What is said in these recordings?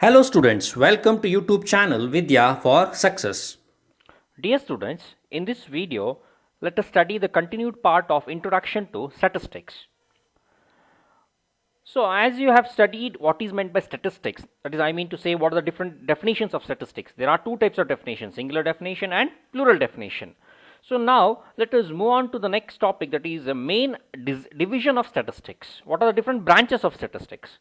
Hello students, welcome to YouTube channel Vidya for Success. Dear students, in this video, let us study the continued part of Introduction to Statistics. So, as you have studied what is meant by statistics, that is, I mean to say, what are the different definitions of statistics? There are two types of definitions, singular definition and plural definition. So, now let us move on to the next topic, that is the main division of statistics. What are the different branches of statistics?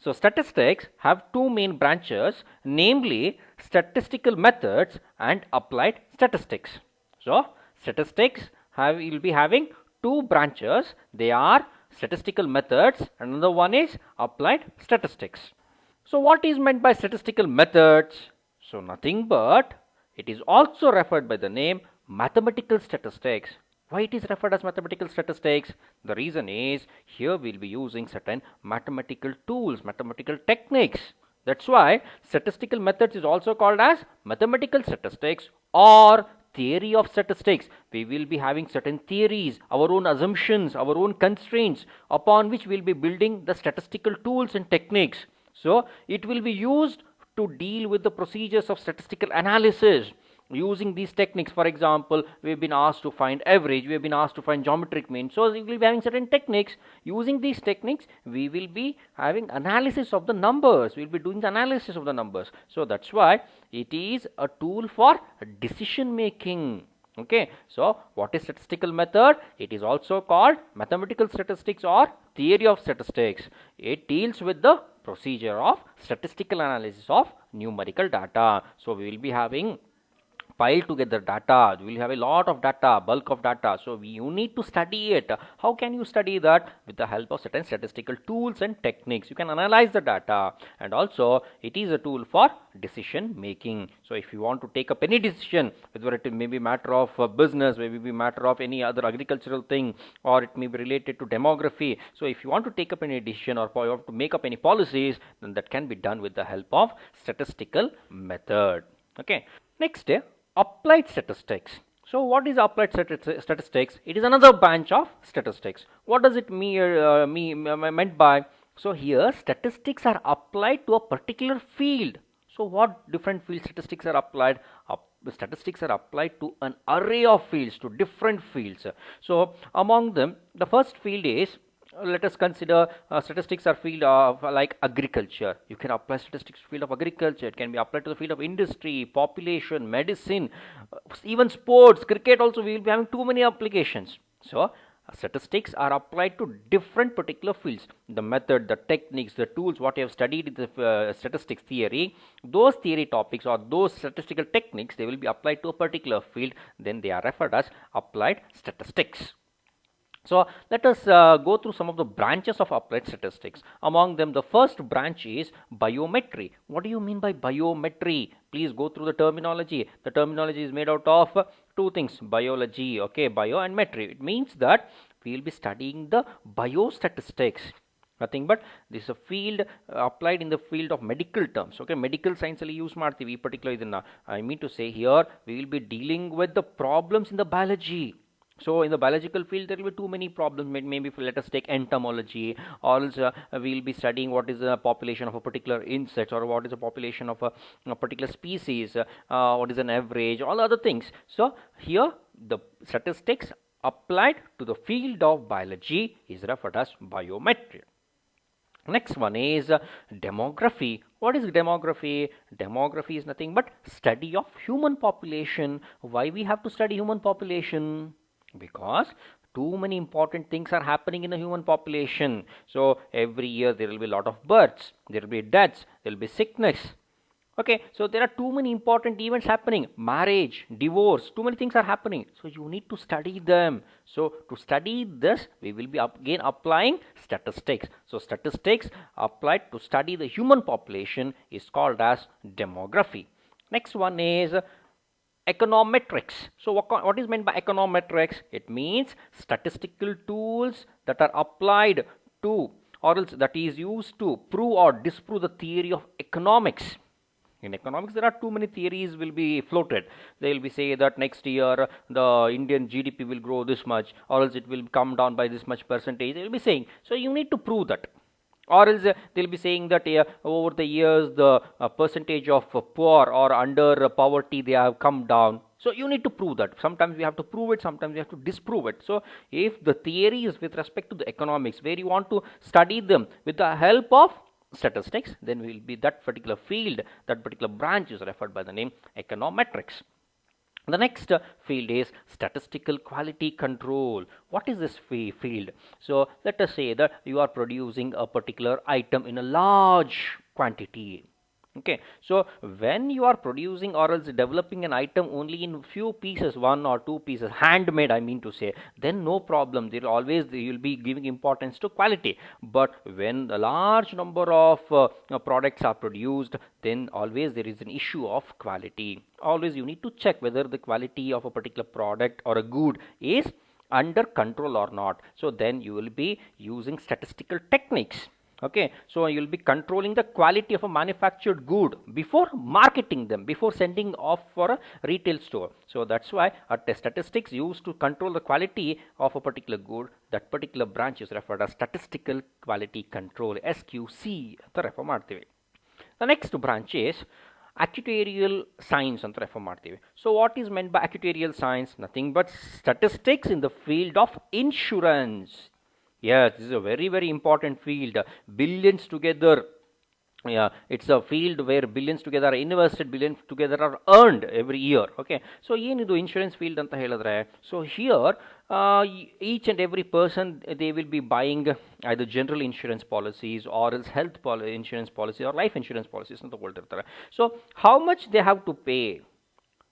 So, statistics have two main branches, namely statistical methods and applied statistics. So, statistics will be having two branches. They are statistical methods and another one is applied statistics. So, what is meant by statistical methods? So, nothing but it is also referred by the name mathematical statistics. Why it is referred as mathematical statistics? The reason is here we will be using certain mathematical tools, mathematical techniques. That's why statistical methods is also called as mathematical statistics or theory of statistics. We will be having certain theories, our own assumptions, our own constraints upon which we will be building the statistical tools and techniques. So, it will be used to deal with the procedures of statistical analysis. Using these techniques, for example, we have been asked to find average, we have been asked to find geometric mean. So, we will be having certain techniques. Using these techniques, we will be having analysis of the numbers. We will be doing the analysis of the numbers. So, that's why it is a tool for decision making. Okay, so what is statistical method? It is also called mathematical statistics or theory of statistics. It deals with the procedure of statistical analysis of numerical data. So, we will be having pile together data. We will have a lot of data, bulk of data. So, you need to study it. How can you study that? With the help of certain statistical tools and techniques. You can analyze the data, and also it is a tool for decision making. So, if you want to take up any decision, whether it may be matter of business, maybe be matter of any other agricultural thing, or it may be related to demography. So, if you want to take up any decision or you want to make up any policies, then that can be done with the help of statistical method. Okay. Next, applied statistics. So, what is applied statistics? It is another branch of statistics. What does it meant by? So, here statistics are applied to a particular field. So, what different field statistics are applied? Statistics are applied to an array of fields, to different fields. So, among them, the first field is, let us consider statistics are field of like agriculture. You can apply statistics to field of agriculture. It can be applied to the field of industry, population, medicine, even sports, cricket. Also, we will be having too many applications. So, statistics are applied to different particular fields. The method, the techniques, the tools, what you have studied in the statistics theory, those theory topics or those statistical techniques, they will be applied to a particular field. Then they are referred as applied statistics. So, let us go through some of the branches of applied statistics. Among them, the first branch is biometry. What do you mean by biometry? Please go through the terminology. The terminology is made out of two things, biology, okay, bio and metry. It means that we will be studying the biostatistics. Nothing but this is a field applied in the field of medical terms. Okay, medical science ಅಲ್ಲಿ use ಮಾಡ್ತೀವಿ particularly ಇದನ್ನ. I mean to say here we will be dealing with the problems in the biology. So, in the biological field, there will be too many problems. Maybe let us take entomology, or else we will be studying what is the population of a particular insect, or what is the population of a particular species, what is an average, all other things. So, here the statistics applied to the field of biology is referred as biometry. Next one is demography. What is demography? Demography is nothing but study of human population. Why we have to study human population? Because too many important things are happening in the human population. So, every year there will be a lot of births, there will be deaths, there will be sickness. Okay, so there are too many important events happening, marriage, divorce, too many things are happening. So, you need to study them. So, to study this, we will be again applying statistics. So, statistics applied to study the human population is called as demography. Next one is econometrics. So, what is meant by econometrics? It means statistical tools that are applied to, or else that is used to prove or disprove the theory of economics. In economics, there are too many theories will be floated. They will be say that next year the Indian GDP will grow this much, or else it will come down by this much percentage. They will be saying. So, you need to prove that. Or else they'll be saying that over the years the percentage of poor or under poverty they have come down. So you need to prove that. Sometimes we have to prove it, sometimes we have to disprove it. So if the theory is with respect to the economics where you want to study them with the help of statistics, then will be that particular field, that particular branch is referred by the name econometrics. The next field is statistical quality control. What is this field? So let us say that you are producing a particular item in a large quantity. Okay, so when you are producing or else developing an item only in few pieces, one or two pieces, handmade I mean to say, then no problem, there always you will be giving importance to quality. But when a large number of products are produced, then always there is an issue of quality. Always you need to check whether the quality of a particular product or a good is under control or not. So then you will be using statistical techniques. Okay, so you'll be controlling the quality of a manufactured good before marketing them, before sending off for a retail store. So that's why statistics used to control the quality of a particular good, that particular branch is referred as statistical quality control, SQC ಅಂತ refer ಮಾಡ್ತೀವಿ. The next branch is actuarial science ಅಂತ refer ಮಾಡ್ತೀವಿ. So what is meant by actuarial science? Nothing but statistics in the field of insurance. Yes, this is a very, very important field. Billions together. Yeah, it's a field where billions together are invested, billions together are earned every year. Okay, so ಏನಿದು insurance field ಅಂತ ಹೇಳಿದ್ರೆ, so here each and every person they will be buying either general insurance policies or else health insurance policies or life insurance policies ಅಂತ ತಗೊಳ್ತಿರ್ತಾರೆ. So how much they have to pay?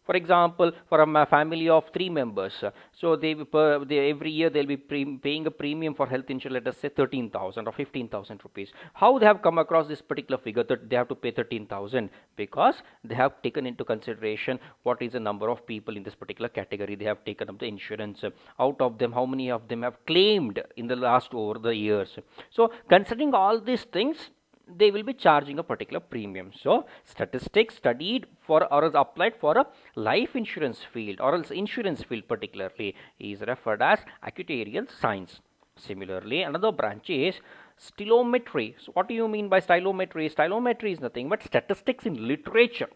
For example, for a family of 3 members, so every year they'll be paying a premium for health insurance, let us say 13,000 or 15,000 rupees. How they have come across this particular figure that they have to pay 13,000? Because they have taken into consideration what is the number of people in this particular category. They have taken up the insurance. Out of them, how many of them have claimed in the last over the years? So considering all these things, they will be charging a particular premium. So statistics studied for or is applied for a life insurance field or else insurance field particularly is referred as actuarial science. Similarly, another branch is stylometry. So what do you mean by stylometry? Stylometry is nothing but statistics in literature.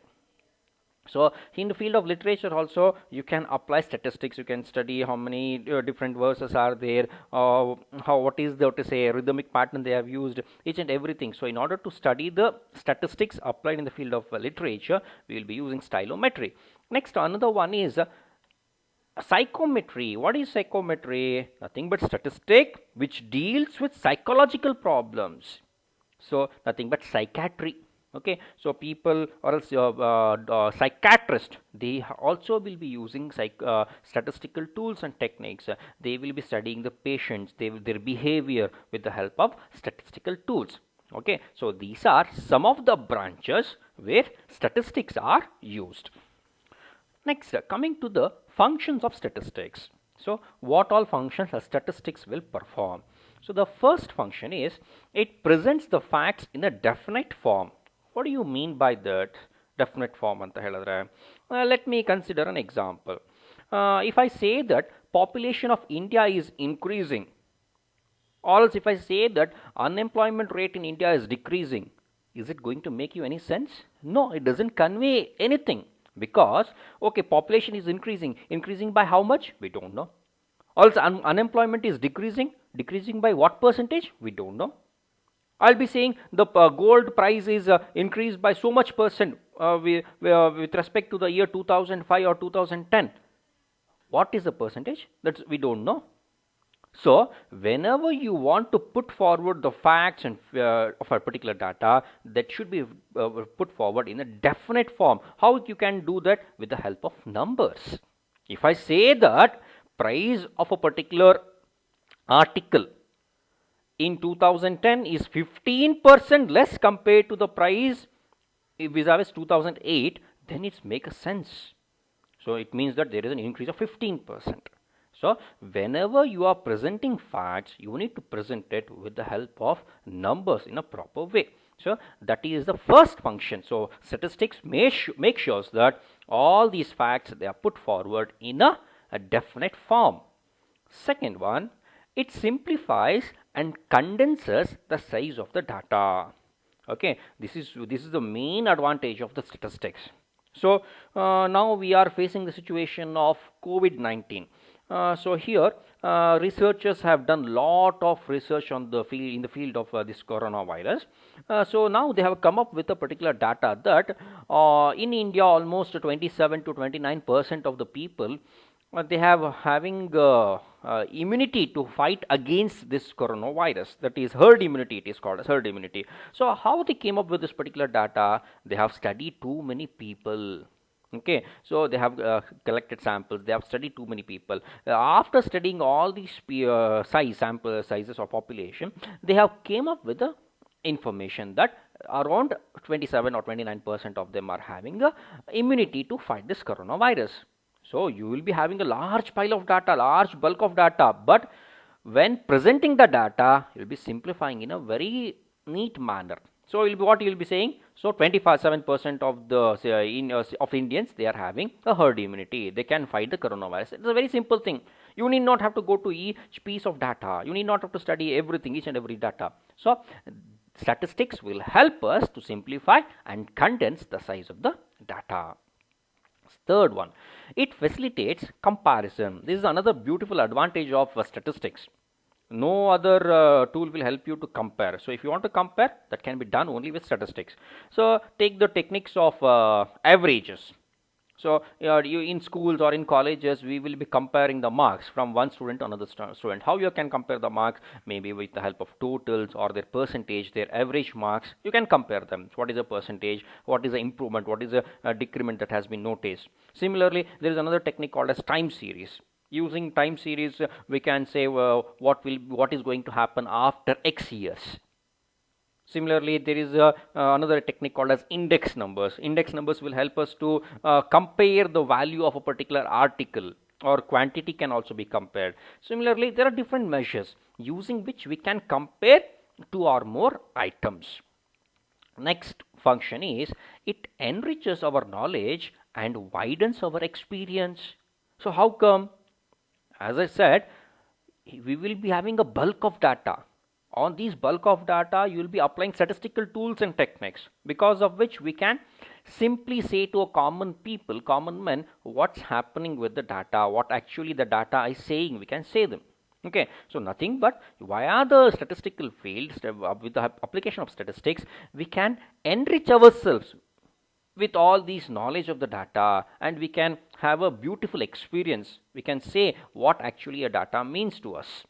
So in the field of literature also you can apply statistics. You can study how many different verses are there, what is the rhythmic pattern they have used, each and everything. So in order to study the statistics applied in the field of literature, we will be using stylometry. Next, another one is psychometry. What is psychometry? Nothing but statistic which deals with psychological problems. So nothing but psychiatry. Okay, so people or else psychiatrists, they also will be using statistical tools and techniques. They will be studying the patients, their behavior with the help of statistical tools. Okay, so these are some of the branches where statistics are used. Next, coming to the functions of statistics. So what all functions statistics will perform? So the first function is it presents the facts in a definite form. What do you mean by that? Definite form anta heladre, let me consider an example. If I say that population of India is increasing, or else if I say that unemployment rate in India is decreasing, is it going to make you any sense? No, it doesn't convey anything, because okay, population is increasing by how much? We don't know. Also unemployment is decreasing by what percentage? We don't know. I'll be saying the gold price is increased by so much percent with respect to the year 2005 or 2010. What is the percentage? That we don't know. So whenever you want to put forward the facts and of a particular data, that should be put forward in a definite form. How you can do that? With the help of numbers. If I say that price of a particular article in 2010 is 15% less compared to the price vis-a-vis 2008, then it makes sense. So it means that there is an increase of 15%. So whenever you are presenting facts, you need to present it with the help of numbers in a proper way. So that is the first function. So statistics make sure that all these facts, they are put forward in a definite form. Second one, it simplifies and condenses the size of the data. Okay, this is the main advantage of the statistics. So now we are facing the situation of COVID-19. So here researchers have done lot of research on the field in the field of this coronavirus. So now they have come up with a particular data that in India almost 27 to 29% of the people they have having immunity to fight against this coronavirus, that is herd immunity, it is called as herd immunity. So how they came up with this particular data? They have studied too many people. Okay, so they have collected samples, they have studied too many people. After studying all these sample sizes of population, they have came up with the information that around 27 or 29% of them are having a immunity to fight this coronavirus. So you will be having a large pile of data, large bulk of data, but when presenting the data, you will be simplifying in a very neat manner. So what you will be saying? So 25% of the of Indians, they are having a herd immunity. They can fight the coronavirus. It's a very simple thing. You need not have to go to each piece of data. You need not have to study everything, each and every data. So statistics will help us to simplify and condense the size of the data. Third one, it facilitates comparison. This is another beautiful advantage of statistics. No other tool will help you to compare. So if you want to compare, that can be done only with statistics. So take the techniques of averages. So you in schools or in colleges, we will be comparing the marks from one student to another student. How you can compare the marks? Maybe with the help of totals or their percentage, their average marks. You can compare them. What is the percentage? What is the improvement? What is the decrement that has been noticed? Similarly, there is another technique called as time series. Using time series, we can say what is going to happen after X years. Similarly, there is another technique called as index numbers. Index numbers will help us to compare the value of a particular article, or quantity can also be compared. Similarly, there are different measures using which we can compare two or more items. Next function is it enriches our knowledge and widens our experience. So how come? As I said, we will be having a bulk of data. On these bulk of data, you will be applying statistical tools and techniques, because of which we can simply say to a common people, common men, what's happening with the data, what actually the data is saying. We can say them. Okay, so nothing but via the statistical fields, with the application of statistics, we can enrich ourselves with all these knowledge of the data, and we can have a beautiful experience. We can say what actually a data means to us.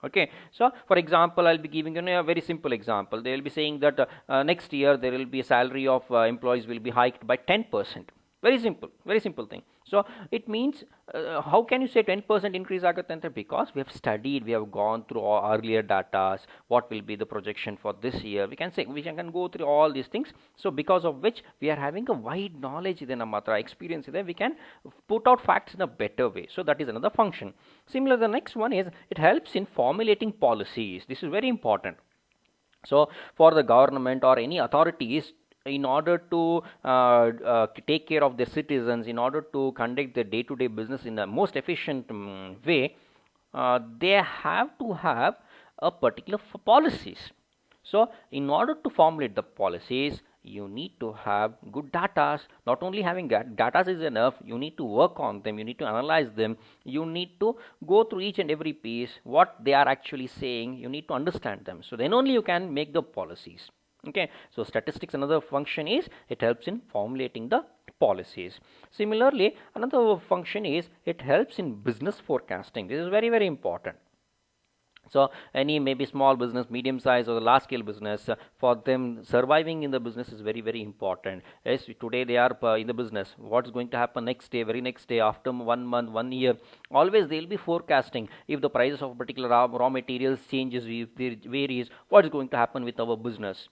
Okay, so for example, I'll be giving you a very simple example. They will be saying that next year there will be a salary of employees will be hiked by 10%. Very simple thing. So it means how can you say 10% increase agate? Because we have studied, we have gone through all earlier data, what will be the projection for this year. We can say we can go through all these things. So because of which we are having a wide knowledge in Amatra experience there, we can put out facts in a better way. So that is another function. Similar, the next one is it helps in formulating policies. This is very important. So for the government or any authorities, in order to take care of their citizens, in order to conduct their day-to-day business in the most efficient way, they have to have a particular policies. So in order to formulate the policies, you need to have good data. Not only having data is enough, you need to work on them, you need to analyze them, you need to go through each and every piece, what they are actually saying, you need to understand them. So then only you can make the policies. Okay, so statistics, another function is it helps in formulating the policies. Similarly, another function is it helps in business forecasting. This is very important. So any maybe small business, medium size, or the large scale business, for them surviving in the business is very important. Yes, today they are in the business. What's going to happen next day, very next day, after 1 month, 1 year? Always they will be forecasting. If the prices of particular raw materials changes, if there varies, what is going to happen with our business?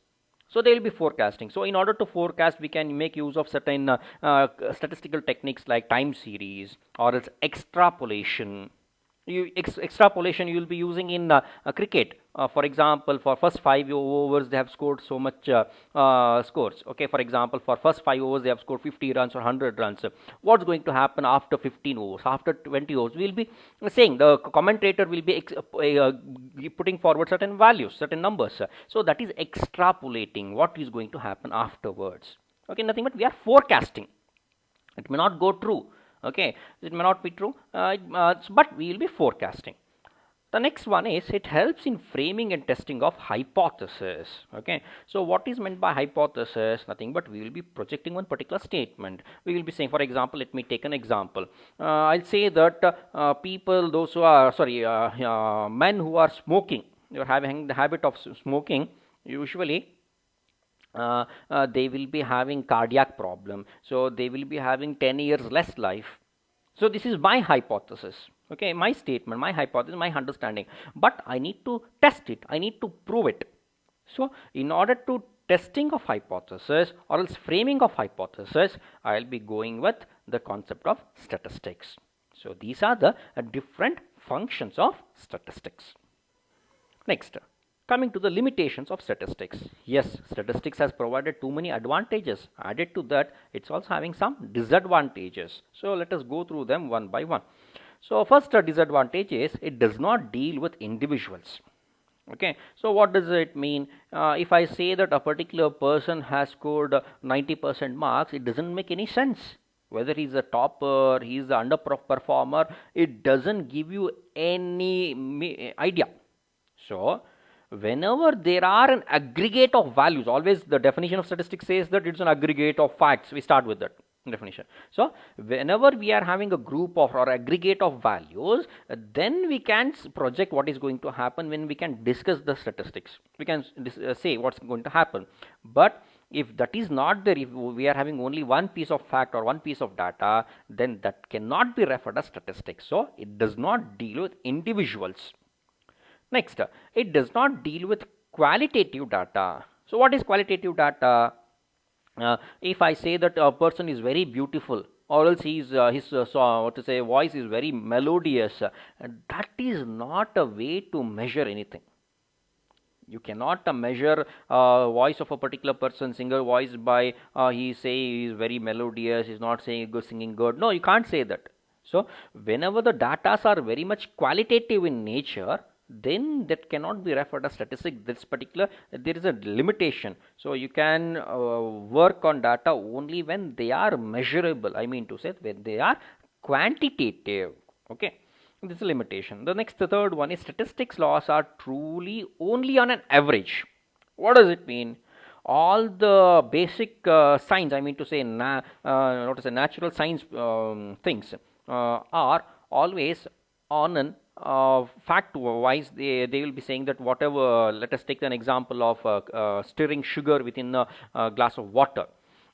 So they will be forecasting. So in order to forecast, we can make use of certain statistical techniques like time series or its extrapolation. Extrapolation you will be using in cricket. For example, for first 5 overs they have scored so much scores. Okay, for example, for first 5 overs they have scored 50 runs or 100 runs. What's going to happen after 15 overs, after 20 overs? We'll be saying, the commentator will be putting forward certain values, certain numbers. So that is extrapolating what is going to happen afterwards. Okay, nothing but we are forecasting. It may not go true. Okay, it may not be true, but we will be forecasting. The next one is, it helps in framing and testing of hypothesis. Okay, so what is meant by hypothesis? Nothing but we will be projecting one particular statement. We will be saying, for example, let me take an example. I'll say that people, those who are men who are smoking, you are having the habit of smoking, usually they will be having cardiac problem, so they will be having 10 years less life. So this is my hypothesis, okay, my statement, my hypothesis, my understanding, but I need to test it, I need to prove it. So in order to testing of hypothesis or else framing of hypothesis, I'll be going with the concept of statistics. So these are the different functions of statistics. Next, coming to the limitations of statistics. Yes, statistics has provided too many advantages. Added to that, it's also having some disadvantages. So let us go through them one by one. So first disadvantage is, it does not deal with individuals. Okay, so what does it mean? If I say that a particular person has scored 90% marks, it doesn't make any sense. Whether he's a topper, he's the underperformer, it doesn't give you any idea. So whenever there are an aggregate of values, always the definition of statistics says that it's an aggregate of facts. We start with that definition. So whenever we are having a group of or aggregate of values, then we can project what is going to happen when we can discuss the statistics. We can say what's going to happen. But if that is not there, if we are having only one piece of fact or one piece of data, then that cannot be referred as statistics. So it does not deal with individuals. Next, it does not deal with qualitative data. So what is qualitative data? If I say that a person is very beautiful, or else his voice is very melodious, that is not a way to measure anything. You cannot measure voice of a particular person, singer voice, by he say he is very melodious, he's not saying good, singing good. No, you can't say that. So whenever the data are very much qualitative in nature, then that cannot be referred as statistic. This particular, there is a limitation. So you can work on data only when they are measurable. I mean to say, when they are quantitative. Okay, this is a limitation. The next, the third one is, statistics laws are truly only on an average. What does it mean? All the basic science, I mean to say, natural science things are always on an fact wise. They will be saying that whatever, let us take an example of stirring sugar within a glass of water.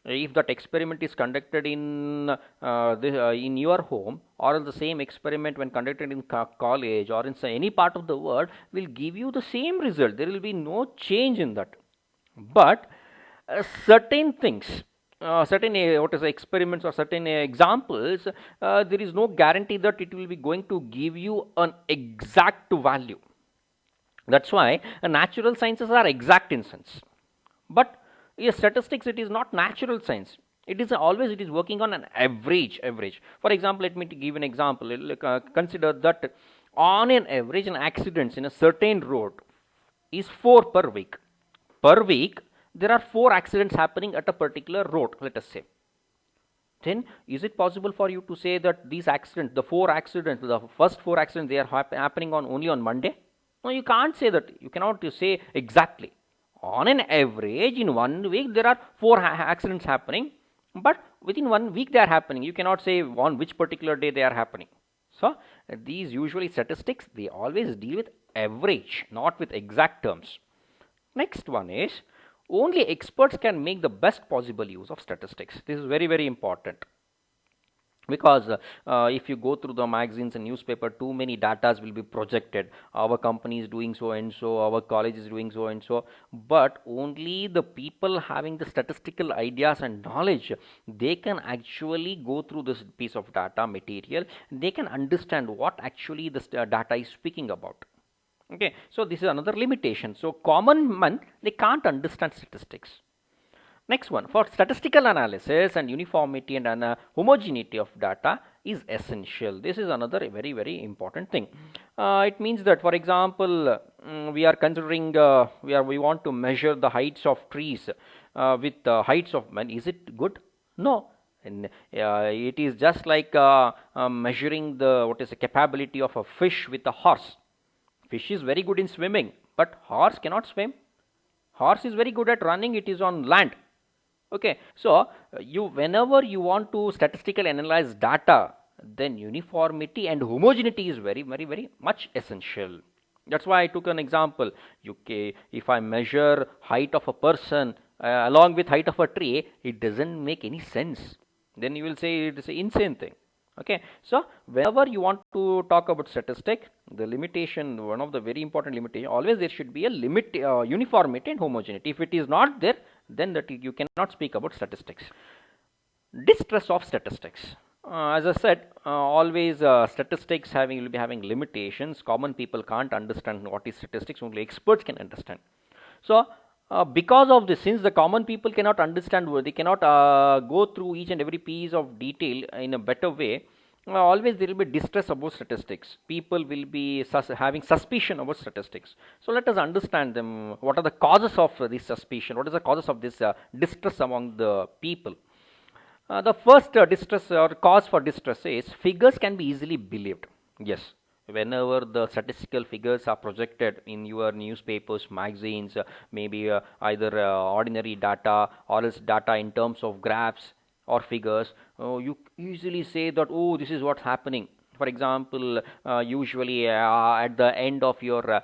If that experiment is conducted in in your home, or the same experiment when conducted in college or in any part of the world, will give you the same result. There will be no change in that. But certain things, certain experiments or certain examples, there is no guarantee that it will be going to give you an exact value. That's why natural sciences are exact in sense. But yes, statistics, it is not natural science. It is always, it is working on an average. For example, let me give an example. Consider that on an average, an accidents in a certain road is 4 per week. Per week, there are 4 accidents happening at a particular road, let us say. Then is it possible for you to say that these accidents, the 4 accidents, the first 4 accidents, they are happening on only on Monday? No, you can't say that. You cannot say exactly. On an average, in 1 week, there are 4 accidents happening, but within 1 week they are happening. You cannot say on which particular day they are happening. So these usually statistics, they always deal with average, not with exact terms. Next one is, only experts can make the best possible use of statistics. This is very, very important. because if you go through the magazines and newspaper, too many datas will be projected. Our company is doing so and so, our college is doing so and so, but only the people having the statistical ideas and knowledge, they can actually go through this piece of data material, they can understand what actually this data is speaking about. Okay, so this is another limitation. So common man, they can't understand statistics. Next one, for statistical analysis and uniformity and homogeneity of data is essential. This is another very important thing. It means that, for example, we are considering we want to measure the heights of trees with the heights of men. Is it good? No. And it is just like measuring the what is the capability of a fish with a horse. Fish is very good in swimming, but horse cannot swim. Horse is very good at running, it is on land. Okay, so you whenever you want to statistically analyze data, then uniformity and homogeneity is very much essential. That's why I took an example. If I measure height of a person along with height of a tree, it doesn't make any sense. Then you will say it is an insane thing. Okay, so whenever you want to talk about statistics, the limitation, one of the very important limitation, always there should be a limit, uniformity and homogeneity. If it is not there, then that you cannot speak about statistics. Distress of statistics. As I said, always statistics will be having limitations. Common people can't understand what is statistics. Only experts can understand. So because of this, since the common people cannot understand, they cannot go through each and every piece of detail in a better way, always there will be distress about statistics. People will be having suspicion about statistics. So let us understand them. What are the causes of this suspicion? What is the causes of this distress among the people? The first distress or cause for distress is figures can be easily believed. Yes, whenever the statistical figures are projected in your newspapers, magazines, maybe either ordinary data or else data in terms of graphs or figures, you usually say that, oh, this is what's happening. For example, usually at the end of your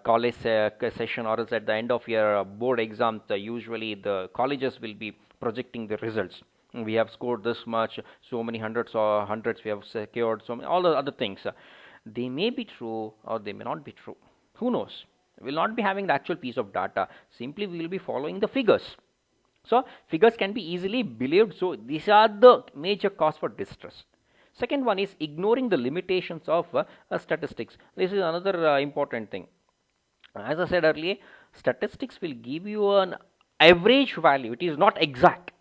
college session or else at the end of your board exam, usually the colleges will be projecting the results. We have scored this much, so many hundreds or hundreds we have secured, so many, all the other things. They may be true or they may not be true. Who knows? We will not be having the actual piece of data. Simply we will be following the figures. So figures can be easily believed. So these are the major cause for distress. Second one is ignoring the limitations of statistics. This is another important thing. As I said earlier, statistics will give you an average value. It is not exact.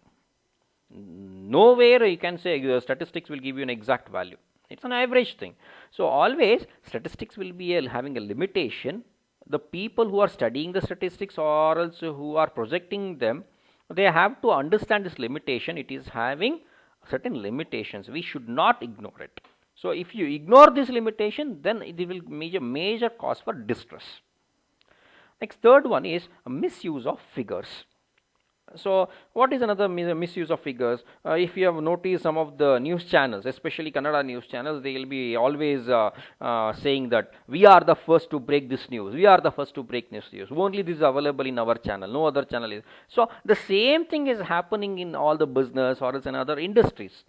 Nowhere you can say statistics will give you an exact value. It's an average thing. So always statistics will be having a limitation. The people who are studying the statistics or also who are projecting them, they have to understand this limitation. It is having certain limitations. We should not ignore it. So if you ignore this limitation, then it will major cause for distress. Next, third one is a misuse of figures. So what is another misuse of figures? If you have noticed some of the news channels, especially Kannada news channels, they will be always saying that we are the first to break this news. We are the first to break this news. Only this is available in our channel. No other channel is. So the same thing is happening in all the business or else in other industries.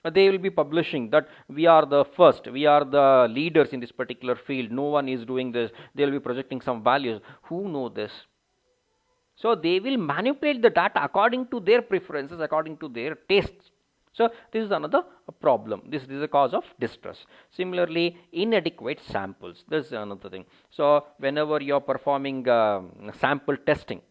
They will be publishing that we are the first, we are the leaders in this particular field. No one is doing this. They will be projecting some values. Who know this? So they will manipulate the data according to their preferences, according to their tastes. So this is another problem. This is a cause of distress. Similarly, inadequate samples. This is another thing. So whenever you are performing sample testing,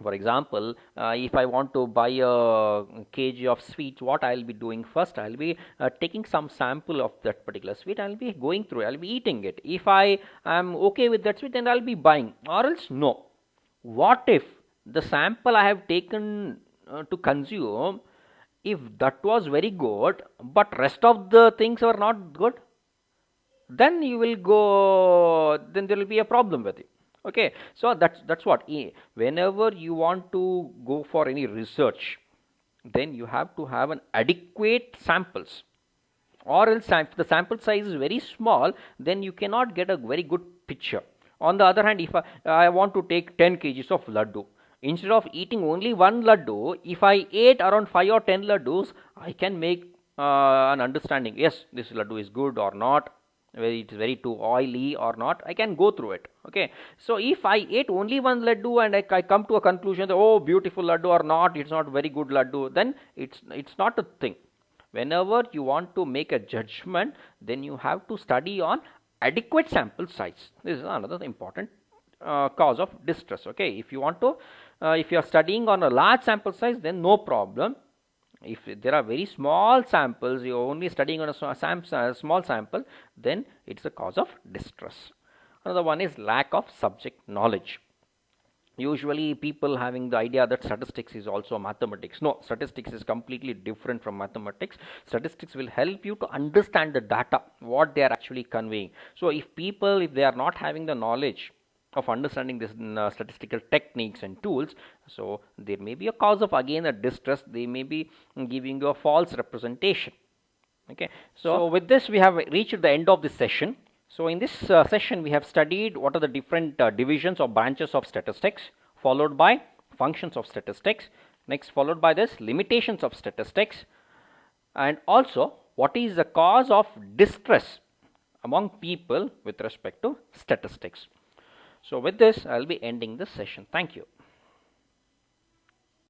for example, if I want to buy a kg of sweets, what I will be doing first, I will be taking some sample of that particular sweet. I will be going through, I will be eating it. If I am okay with that sweet, then I will be buying, or else no. What if the sample I have taken to consume, if that was very good, but rest of the things were not good, then you will go, then there will be a problem with it. Okay, so that's what, whenever you want to go for any research, then you have to have an adequate samples, or else if the sample size is very small, then you cannot get a very good picture. On the other hand, if I want to take 10 kgs of laddu, instead of eating only one laddu, if I ate around 5 or 10 laddus, I can make an understanding, yes, this laddu is good or not, whether it is very too oily or not, I can go through it. Okay, so if I ate only one laddu and I come to a conclusion that, oh, beautiful laddu or not, it's not very good laddu, then it's not a thing. Whenever you want to make a judgment, then you have to study on adequate sample size. This is another important cause of distress. Okay, if you want to if you are studying on a large sample size, then no problem. If there are very small samples, you are only studying on a small sample, then it's a cause of distress. Another one is lack of subject knowledge. Usually people having the idea that statistics is also mathematics. No, statistics is completely different from mathematics. Statistics will help you to understand the data, what they are actually conveying. So if they are not having the knowledge of understanding this statistical techniques and tools, so there may be a cause of again a distress. They may be giving you a false representation. Okay, so with this we have reached the end of this session. So in this session we have studied what are the different divisions or branches of statistics, followed by functions of statistics, next followed by this limitations of statistics, and also what is the cause of distress among people with respect to statistics. So with this I will be ending this session. Thank you.